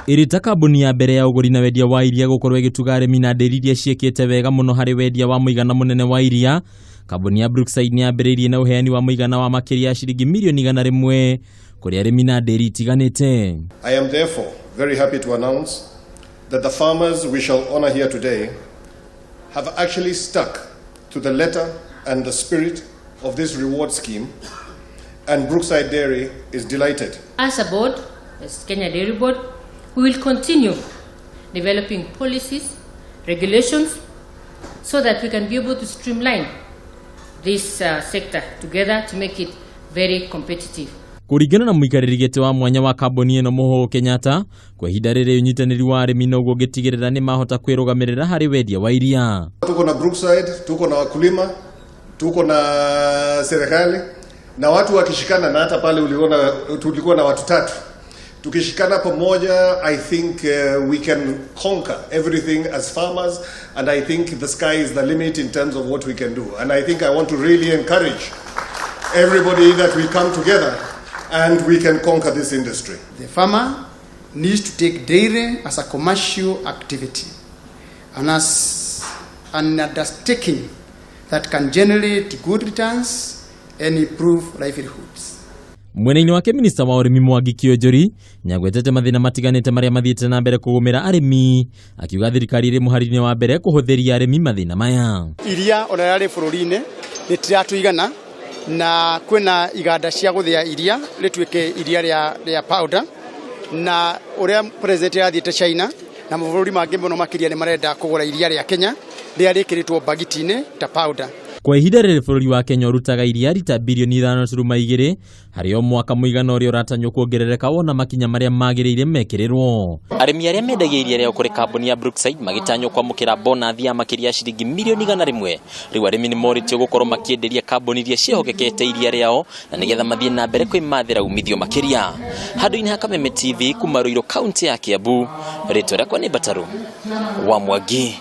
Irita kambuni ya mbere ya uguri na wendia wa iria gukorwo igituga arimi na nderi iria ciekete wega muno hari wendia wa muigana munene wa iria. Kambuni ya Brookside ni yambiririe na uheani wa muigana wa makiria ya shilingi milioni 100 kuri arimi na nderi itiganite. I am therefore very happy to announce that the farmers we shall honor here today have actually stuck to the letter and the spirit of this reward scheme, and Brookside Dairy is delighted. As a board, as Kenya Dairy Board, we will continue developing policies, regulations, so that we can be able to streamline this sector together to make it very competitive. Kuringana na muikariri gete wa mwanya wa kambuni eno Moho Kenyatta, kwa ihinda riri unyitaniri wa arimi noguo gitigirira ni mahota kwirugamirira hari wendia wa iria. Tuko na Brookside, tuko na wakulima, tuko na serikali na watu wakishikana, na hata pale uliona tulikuwa na watu 3. Tukishikana pamoja, I think we can conquer everything as farmers, and I think the sky is the limit in terms of what we can do. And I think I want to really encourage everybody that we come together and we can conquer this industry. The farmer needs to take dairy as a commercial activity and as an undertaking that can generate good returns and improve livelihoods. Mwena-ini wake minista wa urimi Mwangi Kionjuri nyagwetete mathina matiganite maria mathiete na mbere kugumira arimi, akiuga thirikari iri muhariri wa mbere kuhuthiria arimi mathina maya. Iria ona yari bururi-ini nitiratuigana na kwina iganda cia guthia iria rituike iria ria powder, na uria president yathiete China na mabũrũri mangĩ muno makiria ni marenda kugura iria ria Kenya ria rikiritwo bagiti-ini ta powder. Kwa ihinda riri bũrũri wa Kenya urutaga iria rita bilioni 5.2 hari o mwaka, muigana uria uratanywo kuongerereka wona makinya maria magiriire mekirirwo. Arimi aria mendagia iria rĩao kuri kambuni ya Brookside magitanywo kwamũkĩra bonathi ya makiria ya shilingi milioni 100. Riu arimi ni moritio gukorwo makienderia kambuni iria ciehokekete iria rĩao na nigetha mathie na mbere kwimathira umithio makiria. Handu-ini ha Kameme TV kuma Ruiru, kaunti ya Kiambu, ritwa rĩakwa ni Bataru wa Mwangi.